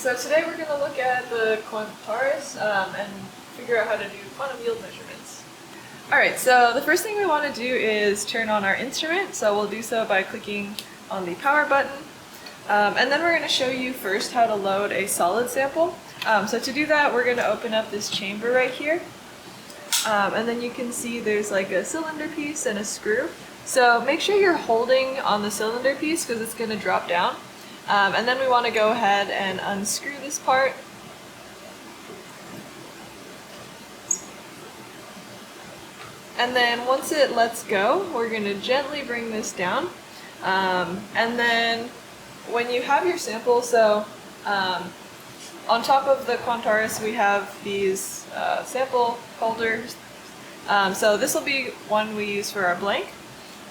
so today we're going to look at the Quantaris and figure out how to do quantum yield measurements. Alright, so the first thing we want to do is turn on our instrument, so we'll do so by clicking on the power button. And then we're going to show you first how to load a solid sample. So to do that, we're going to open up this chamber right here. And then you can see there's like a cylinder piece and a screw. So make sure you're holding on the cylinder piece because it's going to drop down. And then we want to go ahead and unscrew this part. And then once it lets go, we're going to gently bring this down. And then when you have your sample, so on top of the Quantaris we have these sample holders. So this will be one we use for our blank.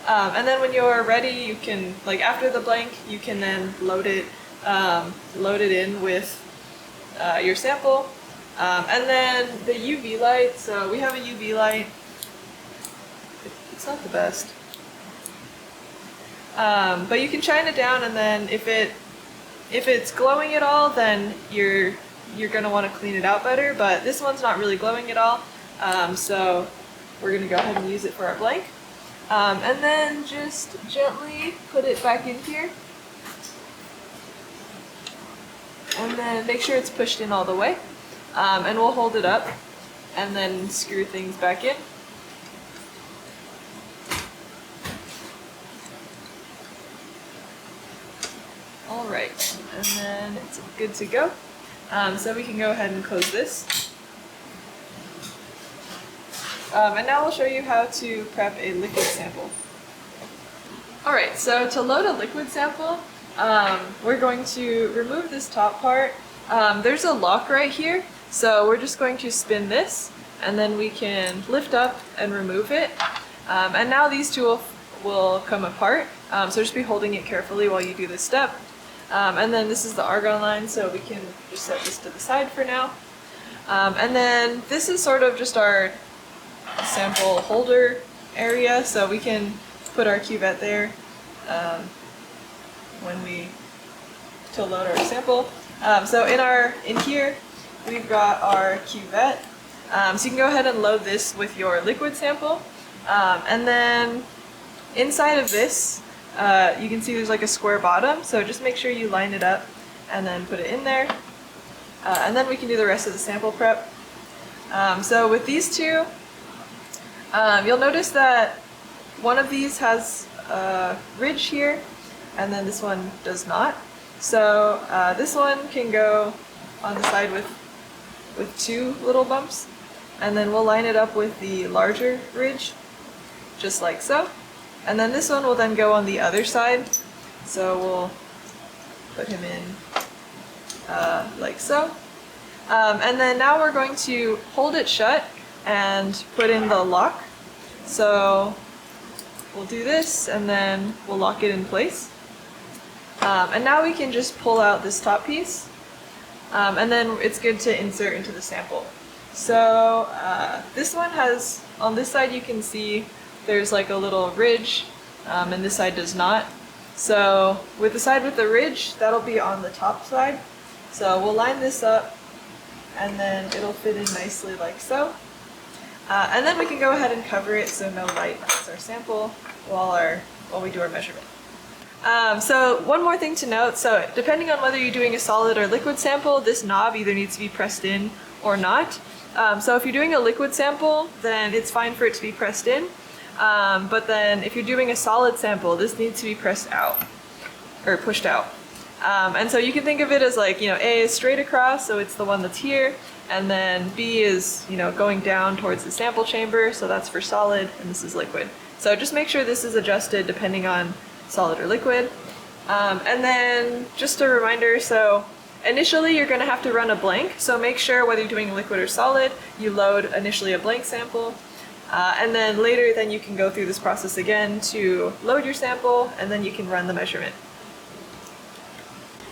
And then when you're ready, you can, like after the blank, you can then load it in with your sample. And then the UV light, so we have a UV light. It's not the best. But you can shine it down, and then if it's glowing at all, then you're gonna want to clean it out better. But this one's not really glowing at all, so we're gonna go ahead and use it for our blank. And then just gently put it back in here. And then make sure it's pushed in all the way. And we'll hold it up and then screw things back in. Alright, and then it's good to go. So we can go ahead and close this. And now we'll show you how to prep a liquid sample. Alright, so to load a liquid sample, we're going to remove this top part. There's a lock right here, so we're just going to spin this, and then we can lift up and remove it. And now these two will come apart, so just be holding it carefully while you do this step. And then this is the argon line, so we can just set this to the side for now. And then this is sort of just our sample holder area, so we can put our cuvette there to load our sample. So in here we've got our cuvette. So you can go ahead and load this with your liquid sample. And then inside of this you can see there's like a square bottom, so just make sure you line it up and then put it in there. And then we can do the rest of the sample prep. So with these two, you'll notice that one of these has a ridge here, and then this one does not. So this one can go on the side with two little bumps, and then we'll line it up with the larger ridge, just like so. And then this one will then go on the other side, so we'll put him in like so. And then now we're going to hold it shut and put in the lock. So we'll do this, and then we'll lock it in place. And now we can just pull out this top piece, and then it's good to insert into the sample. So this one has, on this side you can see there's like a little ridge, and this side does not. So with the side with the ridge, that'll be on the top side. So we'll line this up, and then it'll fit in nicely like so. And then we can go ahead and cover it so no light hits our sample while we do our measurement. So one more thing to note, so depending on whether you're doing a solid or liquid sample, this knob either needs to be pressed in or not. So if you're doing a liquid sample, then it's fine for it to be pressed in. But then if you're doing a solid sample, this needs to be pressed out or pushed out. And so you can think of it as like, A is straight across, so it's the one that's here, and then B is, going down towards the sample chamber, so that's for solid, and this is liquid. So just make sure this is adjusted depending on solid or liquid. And then just a reminder, so initially you're going to have to run a blank, so make sure whether you're doing liquid or solid, you load initially a blank sample. And then later then you can go through this process again to load your sample, and then you can run the measurement.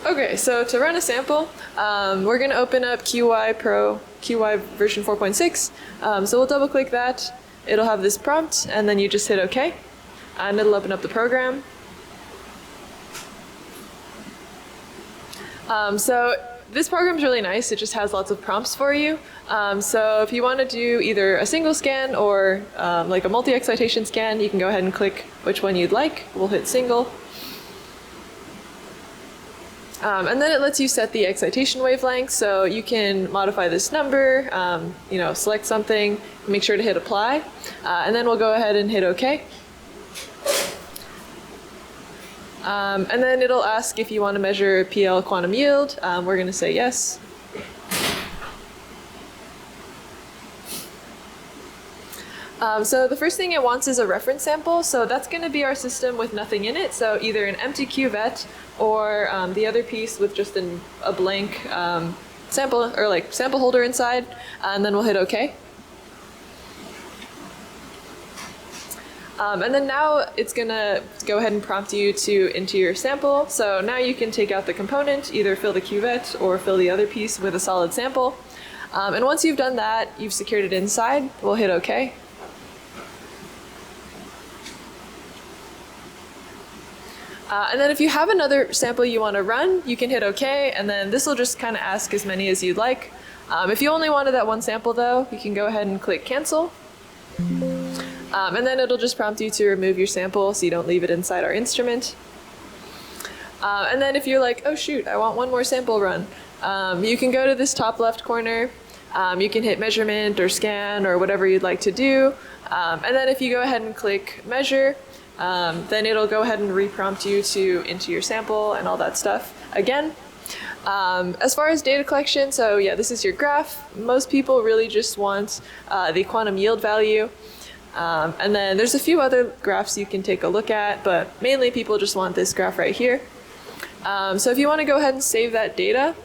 Okay, so to run a sample, we're going to open up QY version 4.6. So we'll double click that, it'll have this prompt, and then you just hit OK, and it'll open up the program. So this program is really nice. It just has lots of prompts for you. So if you want to do either a single scan or like a multi-excitation scan, you can go ahead and click which one you'd like. We'll hit single. And then it lets you set the excitation wavelength, so you can modify this number, select something, make sure to hit apply, and then we'll go ahead and hit OK. And then it'll ask if you want to measure PL quantum yield. We're going to say yes. So the first thing it wants is a reference sample. So that's going to be our system with nothing in it. So either an empty cuvette or the other piece with just a blank sample or like sample holder inside. And then we'll hit OK. And then now it's going to go ahead and prompt you to enter your sample. So now you can take out the component, either fill the cuvette or fill the other piece with a solid sample. And once you've done that, you've secured it inside. We'll hit OK. And then if you have another sample you want to run, you can hit OK, and then this will just kind of ask as many as you'd like. If you only wanted that one sample though, you can go ahead and click cancel. And then it'll just prompt you to remove your sample so you don't leave it inside our instrument. And then if you're like, oh shoot, I want one more sample run, you can go to this top left corner. You can hit measurement or scan or whatever you'd like to do. And then if you go ahead and click measure, then it'll go ahead and reprompt you to enter your sample and all that stuff again. As far as data collection, so yeah, this is your graph. Most people really just want the quantum yield value. And then there's a few other graphs you can take a look at, but mainly people just want this graph right here. So if you want to go ahead and save that data,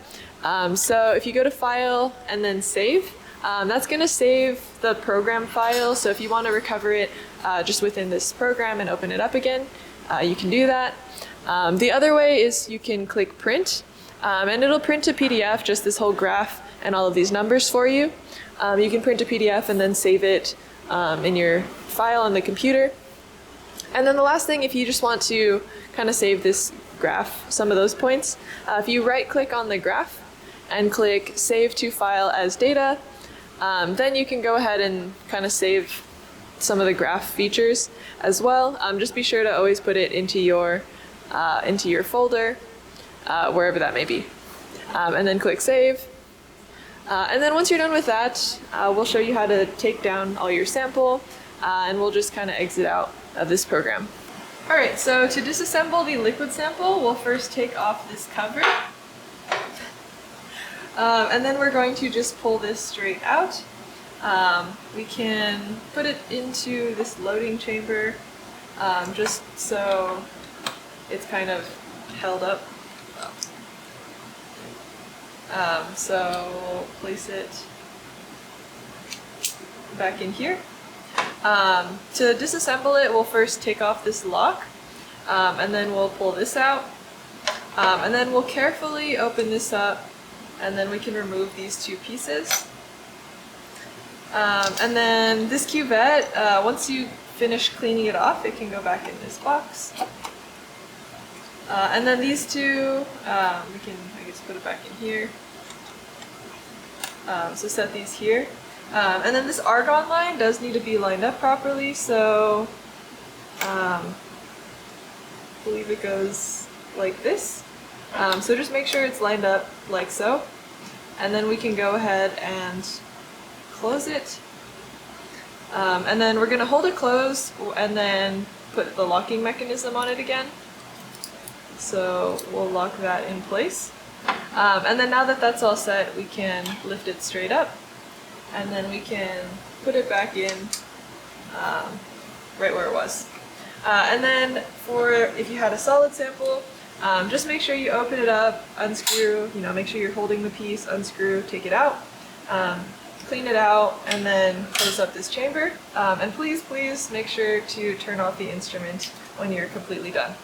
so if you go to File and then Save, that's going to save the program file. So if you want to recover it just within this program and open it up again, you can do that. The other way is you can click Print, and it'll print a PDF, just this whole graph and all of these numbers for you. You can print a PDF and then save it in your file on the computer. And then the last thing, if you just want to kind of save this graph, some of those points, if you right click on the graph and click Save to File as Data, then you can go ahead and kind of save some of the graph features as well. Just be sure to always put it into your folder, wherever that may be. And then click Save. And then once you're done with that, we'll show you how to take down all your sample, and we'll just kind of exit out of this program. All right, so to disassemble the liquid sample, we'll first take off this cover. And then we're going to just pull this straight out. We can put it into this loading chamber, just so it's kind of held up. So we'll place it back in here. To disassemble it, we'll first take off this lock, and then we'll pull this out. And then we'll carefully open this up, and then we can remove these two pieces. And then this cuvette, once you finish cleaning it off, it can go back in this box. And then these two, we can, I guess, put it back in here. So set these here. And then this argon line does need to be lined up properly, so I believe it goes like this. So just make sure it's lined up like so. And then we can go ahead and close it. And then we're going to hold it closed and then put the locking mechanism on it again. So we'll lock that in place. And then now that that's all set, we can lift it straight up, and then we can put it back in right where it was. And then for if you had a solid sample, just make sure you open it up, unscrew, make sure you're holding the piece, unscrew, take it out, clean it out, and then close up this chamber. And please make sure to turn off the instrument when you're completely done.